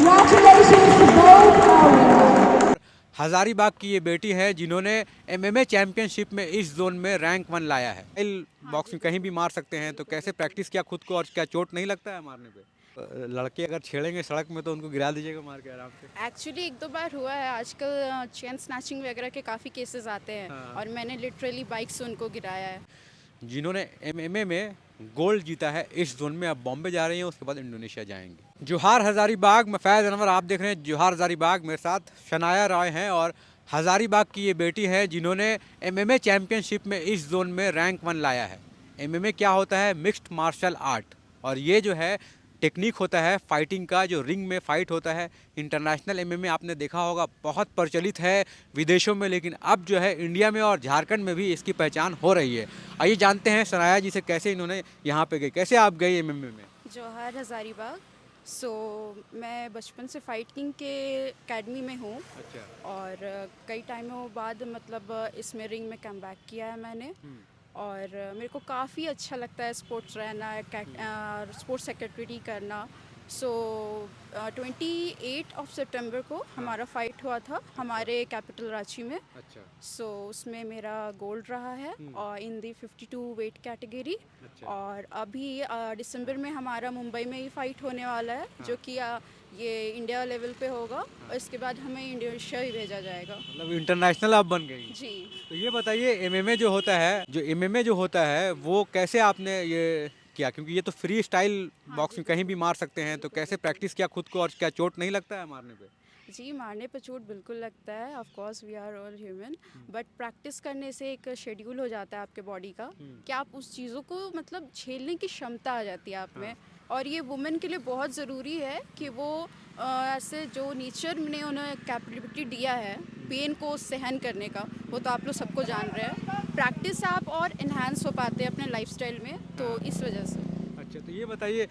Congratulations to both our winners. Hazaribagh की ये बेटी है जिन्होंने एमएमए चैंपियनशिप में इस जोन में रैंक 1 लाया है। बॉक्सिंग कहीं भी मार सकते हैं, तो कैसे प्रैक्टिस किया खुद को और क्या चोट नहीं लगता है मारने पे? लड़के अगर छेड़ेंगे सड़क में तो उनको गिरा दीजिएगा मार के आराम से। एक्चुअली एक दो बार हुआ है। आजकल चेन स्नैचिंग वगैरह के काफ़ी केसेस आते हैं हाँ। और मैंने लिटरली बाइक से उनको गिराया है। जिन्होंने एमएमए में गोल्ड जीता है इस जोन में, अब बॉम्बे जा रही हैं, उसके बाद इंडोनेशिया जाएंगे। जोहार हजारीबाग, मैं फैज़ अनवर, आप देख रहे हैं जोहार हजारीबाग। मेरे साथ शनाया राय हैं और हजारीबाग की ये बेटी है जिन्होंने एमएमए चैंपियनशिप में इस जोन में रैंक 1 लाया है। एमएमए क्या होता है? मिक्स्ड मार्शल आर्ट, और ये जो है टेक्निक होता है फाइटिंग का, जो रिंग में फाइट होता है। इंटरनेशनल एमएमए आपने देखा होगा बहुत प्रचलित है विदेशों में, लेकिन अब जो है इंडिया में और झारखंड में भी इसकी पहचान हो रही है। आइए जानते हैं सनाया जी से कैसे इन्होंने यहाँ पे गए, कैसे आप गए एमएमए में? जौहर हज़ारीबाग। मैं बचपन से फाइटिंग के एकेडमी में हूँ अच्छा। और कई टाइमों बाद मतलब इसमें रिंग में कम बैक किया है मैंने। और मेरे को काफ़ी अच्छा लगता है स्पोर्ट्स रहना, स्पोर्ट्स सेक्रेटरी करना। सो 28 सितंबर को हमारा फ़ाइट हुआ था हमारे कैपिटल रांची में। अच्छा। उसमें मेरा गोल्ड रहा है और इन दी 52 वेट कैटेगरी। अच्छा। और अभी दिसंबर में हमारा मुंबई में ही फ़ाइट होने वाला है, जो कि ये इंडिया लेवल पे होगा और इसके बाद हमें इंडोनेशिया ही भेजा जाएगा। मतलब इंटरनेशनल आप बन गई। जी। तो ये बताइए एमएमए जो होता है, वो कैसे आपने ये किया? क्योंकि ये तो फ्री स्टाइल बॉक्सिंग कहीं भी मार सकते हैं, तो कैसे प्रैक्टिस किया खुद को और क्या चोट नहीं लगता है मारने पे? जी, मारने पे चोट बिल्कुल लगता है। Of course we are all human, but practice करने से एक शेड्यूल हो जाता है आपके बॉडी का कि आप उस चीज़ों को मतलब झेलने की क्षमता आ जाती है आप में। और ये वुमेन के लिए बहुत ज़रूरी है कि वो ऐसे जो नेचर ने उन्हें कैपेबिलिटी दिया है पेन को सहन करने का, वो तो आप लोग सबको जान रहे हैं। प्रैक्टिस आप और इन्हांस हो पाते हैं अपने लाइफस्टाइल में, तो इस वजह से। अच्छा, तो ये बताइए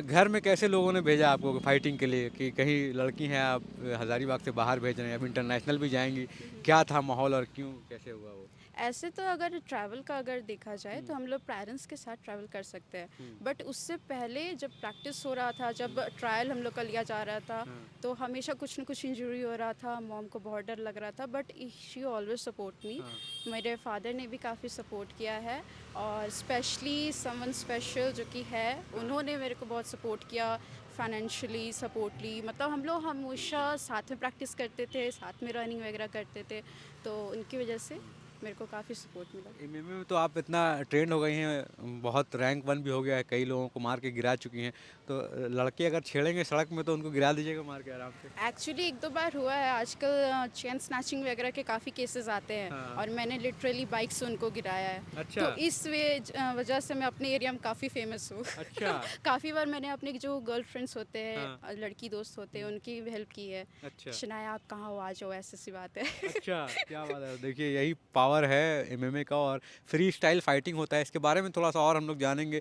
घर में कैसे लोगों ने भेजा आपको फाइटिंग के लिए, कि कहीं लड़की हैं आप हज़ारीबाग से बाहर भेज रहे हैं, अब इंटरनेशनल भी जाएंगी, क्या था माहौल और क्यों कैसे हुआ वो? ऐसे तो अगर ट्रैवल का अगर देखा जाए तो हम लोग पेरेंट्स के साथ ट्रैवल कर सकते हैं, बट उससे पहले जब प्रैक्टिस हो रहा था, जब ट्रायल हम लोग का लिया जा रहा था, तो हमेशा कुछ न कुछ इंजरी हो रहा था। मॉम को बहुत डर लग रहा था, but she always support me. मेरे फादर ने भी काफ़ी सपोर्ट किया है और स्पेशली समवन स्पेशल जो कि है, उन्होंने मेरे को बहुत सपोर्ट किया, फाइनेंशियली सपोर्टली। मतलब हम लोग हमेशा साथ में प्रैक्टिस करते थे, साथ में रनिंग वगैरह करते थे, तो उनकी वजह से मेरे को काफ़ी सपोर्ट मिला। एमएमए में तो आप इतना ट्रेंड हो गई हैं, बहुत रैंक 1 भी हो गया है, कई लोगों को मार के गिरा चुकी हैं, तो लड़के अगर छेड़ेंगे सड़क में तो उनको गिरा दीजिएगा मार के आराम से। एक्चुअली एक दो बार हुआ है। आजकल चेन स्नैचिंग वगैरह के काफ़ी केसेस आते हैं हाँ। और मैंने लिटरली बाइक से उनको गिराया है। अच्छा। तो इस वजह से मैं अपने एरिया में काफ़ी फेमस हूँ। अच्छा। काफ़ी बार मैंने अपने जो गर्ल फ्रेंड्स होते हैं, हाँ। लड़की दोस्त होते हैं, उनकी भी हेल्प की है। अच्छा। शनाया आप कहाँ हो, आ जाओ, ऐसी सी बात है। अच्छा, क्या बात है! देखिए यही पावर है एमएमए का, और फ्री स्टाइल फाइटिंग होता है, इसके बारे में थोड़ा-सा और हम लोग जानेंगे।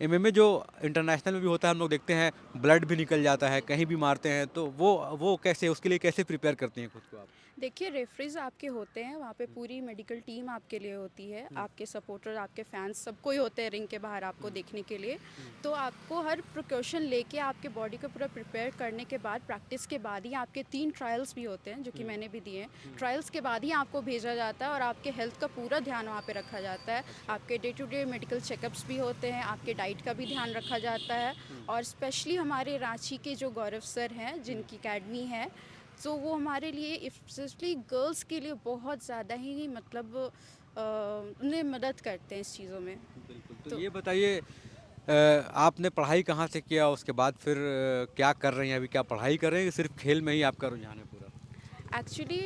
एमएमए जो इंटरनेशनल में भी होता है, हम लोग देखते हैं ब्लड भी निकल जाता है, कहीं भी मारते हैं, तो वो कैसे, उसके लिए कैसे प्रिपेयर करती हैं खुद को आप? देखिए, रेफरीज आपके होते हैं वहाँ पे, पूरी मेडिकल टीम आपके लिए होती है, आपके सपोर्टर, आपके फैंस, सबको ही होते हैं रिंग के बाहर आपको देखने के लिए। तो आपको हर प्रिकॉशन लेके आपके बॉडी को पूरा प्रिपेयर करने के बाद, प्रैक्टिस के बाद ही आपके 3 ट्रायल्स भी होते हैं, जो कि मैंने भी दिए हैं। ट्रायल्स के बाद ही आपको भेजा जाता है और आपके हेल्थ का पूरा ध्यान वहाँ पे रखा जाता है। आपके day to day medical checkups भी होते हैं, आपके डाइट का भी ध्यान रखा जाता है। और स्पेशली हमारे रांची के जो गौरव सर हैं, जिनकी अकेडमी है, तो वो हमारे लिए स्पेशली गर्ल्स के लिए बहुत ज़्यादा ही मतलब उन्हें मदद करते हैं इस चीज़ों में। बिल्कुल, तो तो ये बताइए आपने पढ़ाई कहाँ से किया? उसके बाद फिर क्या कर रही हैं अभी? क्या पढ़ाई कर रही हैं, सिर्फ़ खेल में ही आपका रुझान है पूरा? एक्चुअली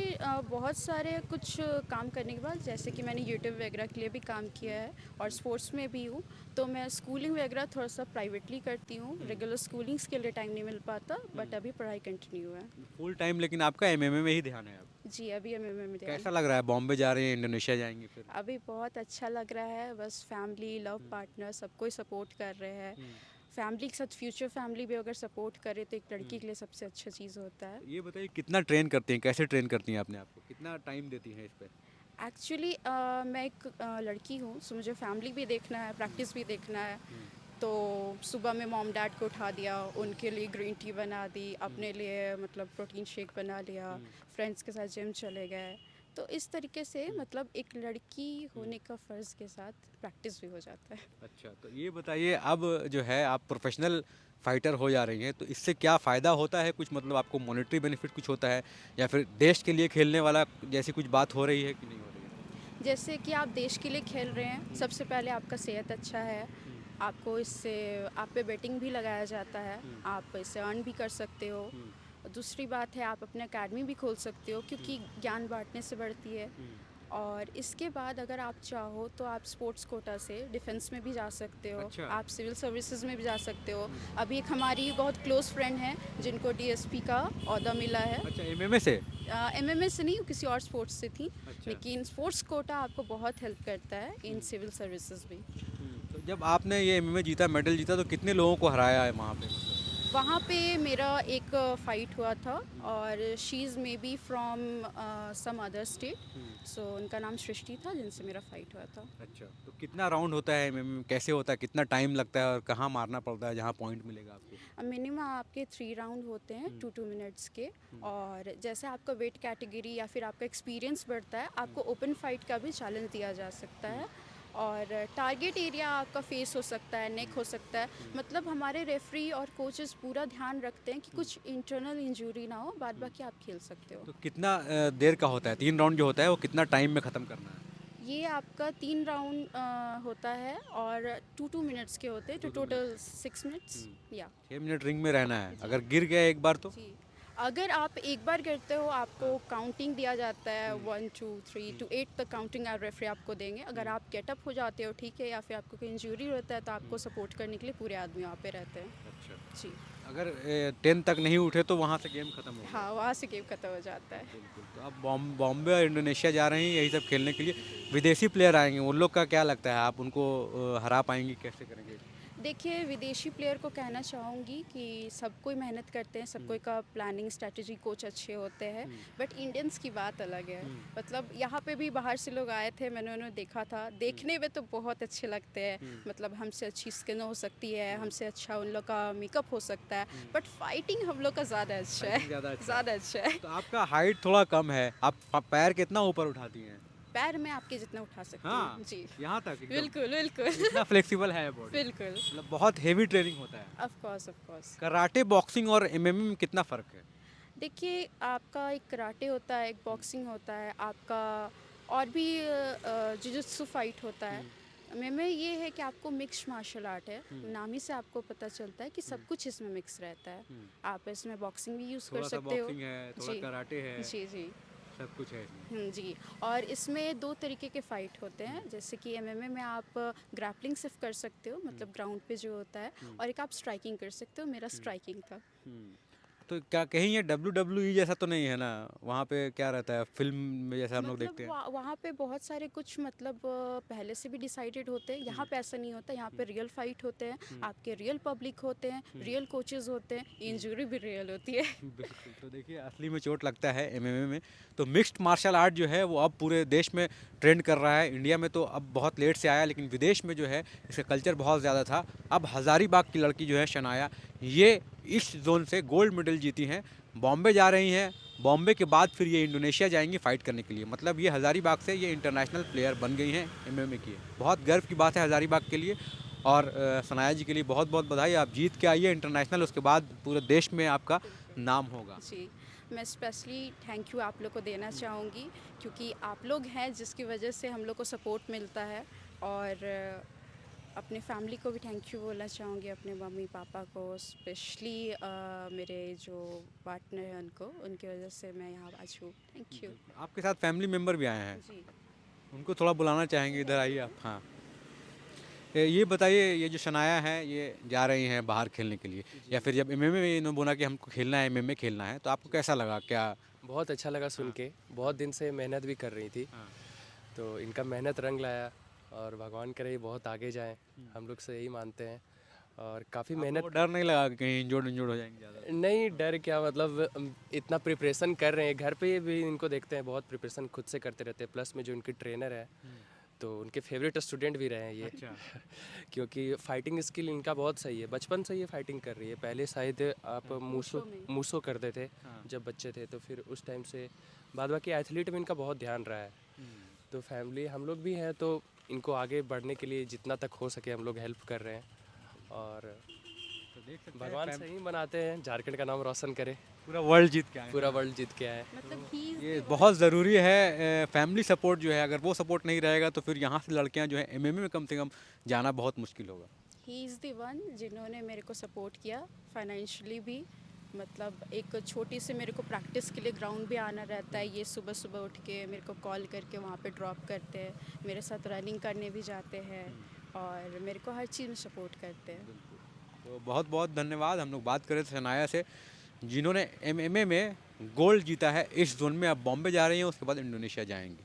बहुत सारे कुछ काम करने के बाद, जैसे कि मैंने यूट्यूब वगैरह के लिए भी काम किया है और स्पोर्ट्स में भी हूँ, तो मैं स्कूलिंग वगैरह थोड़ा सा प्राइवेटली करती हूँ। रेगुलर स्कूलिंग्स के लिए टाइम नहीं मिल पाता, बट अभी पढ़ाई कंटिन्यू है। फुल टाइम लेकिन आपका एमएमए में ही ध्यान है अब। जी, अभी एमएमए में ध्यान कैसा है। लग रहा है? बॉम्बे जा रही हैं, इंडोनेशिया जाएँगी फिर? अभी बहुत अच्छा लग रहा है, बस फैमिली, लव पार्टनर सबको ही सपोर्ट कर रहे हैं। फैमिली के साथ फ्यूचर फैमिली भी अगर सपोर्ट करे तो एक लड़की के लिए सबसे अच्छा चीज़ होता है। ये बताइए कितना ट्रेन करती हैं, कैसे ट्रेन करती हैं अपने आप को? कितना टाइम देती हैं इस पे? एक्चुअली मैं एक लड़की हूँ, सो मुझे फैमिली भी देखना है, प्रैक्टिस भी देखना है। तो सुबह में मॉम डैड को उठा दिया, उनके लिए ग्रीन टी बना दी, अपने लिए मतलब प्रोटीन शेक बना लिया, फ्रेंड्स के साथ जिम चले गए। तो इस तरीके से मतलब एक लड़की होने का फ़र्ज़ के साथ प्रैक्टिस भी हो जाता है। अच्छा, तो ये बताइए अब जो है आप प्रोफेशनल फाइटर हो जा रही हैं, तो इससे क्या फ़ायदा होता है? कुछ मतलब आपको मॉनेटरी बेनिफिट कुछ होता है या फिर देश के लिए खेलने वाला जैसी कुछ बात हो रही है कि नहीं हो रही है? जैसे कि आप देश के लिए खेल रहे हैं, सबसे पहले आपका सेहत अच्छा है, आपको इससे आप पे बेटिंग भी लगाया जाता है, आप इससे अर्न भी कर सकते हो। दूसरी बात है आप अपने अकेडमी भी खोल सकते हो क्योंकि ज्ञान बांटने से बढ़ती है। और इसके बाद अगर आप चाहो तो आप स्पोर्ट्स कोटा से डिफेंस में भी जा सकते हो, अच्छा। आप सिविल सर्विसेज में भी जा सकते हो। अभी एक हमारी बहुत क्लोज फ्रेंड है जिनको डीएसपी का ओहदा मिला है। अच्छा, एमएमए से? एमएमए से नहीं, किसी और स्पोर्ट्स से थी। अच्छा। लेकिन स्पोर्ट्स कोटा आपको बहुत हेल्प करता है इन सिविल सर्विसेज भी। तो जब आपने ये एमएमए जीता, मेडल जीता, तो कितने लोगों को हराया है वहाँ पे मतलब? वहाँ पे मेरा एक फ़ाइट हुआ था और she is maybe from some other state, so उनका नाम सृष्टि था जिनसे मेरा फ़ाइट हुआ था। अच्छा, तो कितना राउंड होता है एमएमए? कैसे होता है? कितना टाइम लगता है और कहाँ मारना पड़ता है जहाँ पॉइंट मिलेगा आपको? मिनिमम आपके 3 राउंड होते हैं 2 मिनट्स के। और जैसे आपका वेट कैटेगरी या फिर आपका एक्सपीरियंस बढ़ता है, आपको ओपन फाइट का भी चैलेंज दिया जा सकता है। और टारगेट एरिया आपका फेस हो सकता है, नेक हो सकता है। मतलब हमारे रेफरी और कोचेस पूरा ध्यान रखते हैं कि कुछ इंटरनल इंजरी ना हो, बाद बाकी आप खेल सकते हो। तो कितना देर का होता है? 3 राउंड जो होता है वो कितना टाइम में ख़त्म करना है? ये आपका 3 राउंड होता है और 2 मिनट्स के होते हैं, तो टोटल 6 मिनट्स या 6 मिनट रिंग में रहना है। अगर गिर गए एक बार तो? जी। अगर आप एक बार करते हो आपको काउंटिंग दिया जाता है 1 2 3 टू 8 तक काउंटिंग रेफरी आपको देंगे। अगर आप गेटअप हो जाते हो ठीक है, या फिर आपको कोई इंजरी होता है तो आपको सपोर्ट करने के लिए पूरे आदमी वहाँ पे रहते हैं। अच्छा। जी। अगर 10 तक नहीं उठे तो वहाँ से गेम खत्म हो गया? हाँ, वहाँ से गेम खत्म हो जाता है। बिल्कुल। तो आप बॉम्बे और इंडोनेशिया जा रहे हैं यही सब खेलने के लिए। विदेशी प्लेयर आएँगे, उन लोग का क्या लगता है? आप उनको हरा पाएँगी, कैसे करेंगे? देखिए, विदेशी प्लेयर को कहना चाहूँगी कि सब कोई मेहनत करते हैं, सब कोई का प्लानिंग स्ट्रैटेजी कोच अच्छे होते हैं, बट इंडियंस की बात अलग है। मतलब यहाँ पे भी बाहर से लोग आए थे, मैंने उन्हें देखा था, देखने में तो बहुत अच्छे लगते हैं। मतलब हमसे अच्छी स्किन हो सकती है, हमसे अच्छा उन लोग का मेकअप हो सकता है, बट फाइटिंग हम लोग का ज़्यादा अच्छा है। फाइटिंग ज़्यादा अच्छा है। ज़्यादा अच्छा है। तो आपका हाइट थोड़ा कम है, आप पैर कितना ऊपर उठाती हैं? पैर में आपके जितना उठा सकती हाँ, हूँ। जी, यहाँ तक एकदम? बिल्कुल, बिल्कुल। इतना फ्लेक्सिबल है बॉडी? बिल्कुल। मतलब बहुत हेवी ट्रेनिंग होता है। Of course, of course. Karate, boxing और एमएमए में कितना फ़र्क है? देखिए, आपका एक कराटे होता है, एक बॉक्सिंग होता है, आपका और भी जुजुत्सु फाइट होता है। में ये है कि आपको मिक्स्ड मार्शल आर्ट है, नाम ही से आपको पता चलता है कि सब कुछ इसमें मिक्स रहता है। आप इसमें बॉक्सिंग भी यूज़ कर थोड़ा सा सकते हो। बॉक्सिंग है, थोड़ा जी, कराटे है, जी, जी। सब कुछ है इसमें। जी। और इसमें 2 तरीके के फ़ाइट होते हैं, जैसे कि एमएमए में आप ग्रैपलिंग सिर्फ कर सकते हो, मतलब ग्राउंड पे जो होता है, और एक आप स्ट्राइकिंग कर सकते हो, मेरा स्ट्राइकिंग था। तो क्या कहीं ये डब्ल्यूडब्ल्यूई जैसा तो नहीं है ना? वहाँ पे क्या रहता है फ़िल्म में जैसा हम लोग मतलब देखते हैं? वहाँ पे बहुत सारे कुछ मतलब पहले से भी डिसाइडेड होते हैं। यहाँ पे ऐसा नहीं होता, यहाँ पे रियल फाइट होते हैं, आपके रियल पब्लिक होते हैं, रियल कोचेस होते हैं, इंजरी भी रियल होती है। बिल्कुल, तो देखिए असली में चोट लगता है एमएमए में। तो मिक्स्ड मार्शल आर्ट जो है वो अब पूरे देश में ट्रेंड कर रहा है। इंडिया में तो अब बहुत लेट से आया, लेकिन विदेश में जो है इसका कल्चर बहुत ज़्यादा था। अब हज़ारीबाग की लड़की जो है शनाया, ये इस जोन से गोल्ड मेडल जीती हैं। बॉम्बे जा रही हैं, बॉम्बे के बाद फिर ये इंडोनेशिया जाएंगी फ़ाइट करने के लिए। मतलब ये हज़ारीबाग से ये इंटरनेशनल प्लेयर बन गई हैं एमएमए की। बहुत गर्व की बात है हज़ारीबाग के लिए। और सनाया जी के लिए बहुत बहुत बधाई। आप जीत के आइए इंटरनेशनल, उसके बाद पूरे देश में आपका नाम होगा। जी, मैं स्पेशली थैंक यू आप लोग को देना चाहूँगी, क्योंकि आप लोग हैं जिसकी वजह से हम लोग को सपोर्ट मिलता है। और अपने फैमिली को भी थैंक यू बोलना चाहूँगी, अपने मम्मी पापा को स्पेशली, मेरे जो पार्टनर हैं उनको, उनकी वजह से मैं यहाँ आज हूँ। Thank you. आपके साथ फैमिली मेम्बर भी आए हैं, जी। उनको थोड़ा बुलाना चाहेंगे, इधर आइए आप। हाँ, ये बताइए, ये जो शनाया है ये जा रही हैं बाहर खेलने के लिए, या फिर जब एमएमए में इन्होंने बोला कि हमको खेलना है, एमएमए खेलना है, तो आपको कैसा लगा? क्या? बहुत अच्छा लगा सुन के। बहुत दिन से मेहनत भी कर रही थी, हाँ। तो इनका मेहनत रंग लाया और भगवान करे ये बहुत आगे जाएं, हम लोग से यही मानते हैं। और काफ़ी आपको मेहनत डर नहीं लगा कि कहीं इंजोर्ड हो जाएंगे ज़्यादा? नहीं, डर क्या, मतलब इतना प्रिपरेशन कर रहे हैं, घर पे भी इनको देखते हैं बहुत प्रिपरेशन खुद से करते रहते हैं, प्लस में जो इनकी ट्रेनर है तो उनके फेवरेट स्टूडेंट भी रहे हैं ये। अच्छा। क्योंकि फाइटिंग स्किल इनका बहुत सही है, बचपन से ये फाइटिंग कर रही है। पहले शायद आप मूसो में। मूसो करते थे हाँ। जब बच्चे थे, तो फिर उस टाइम से बाद बाकी एथलीट में इनका बहुत ध्यान रहा है। तो फैमिली हम लोग भी हैं, तो इनको आगे बढ़ने के लिए जितना तक हो सके हम लोग हेल्प कर रहे हैं। और तो देख सकते हैं भगवान से ही मनाते हैं झारखंड का नाम रोशन करे, पूरा वर्ल्ड जीत के आए पूरा वर्ल्ड जीत के आए। मतलब ही ये बहुत ज़रूरी है फैमिली सपोर्ट जो है, अगर वो सपोर्ट नहीं रहेगा तो फिर यहाँ से लड़कियाँ जो है एमएमए में कम से कम जाना बहुत मुश्किल होगा। ही इज़ द वन जिन्होंने मेरे को सपोर्ट किया फाइनेंशियली भी। मतलब एक छोटी सी मेरे को प्रैक्टिस के लिए ग्राउंड भी आना रहता है, ये सुबह सुबह उठ के मेरे को कॉल करके वहाँ पे ड्रॉप करते हैं, मेरे साथ रनिंग करने भी जाते हैं और मेरे को हर चीज़ में सपोर्ट करते हैं। तो बहुत बहुत धन्यवाद। हम लोग बात कर रहे थे शनाया से, जिन्होंने एमएमए में गोल्ड जीता है इस जोन में। अब बॉम्बे जा रही हैं, उसके बाद इंडोनेशिया जाएंगे।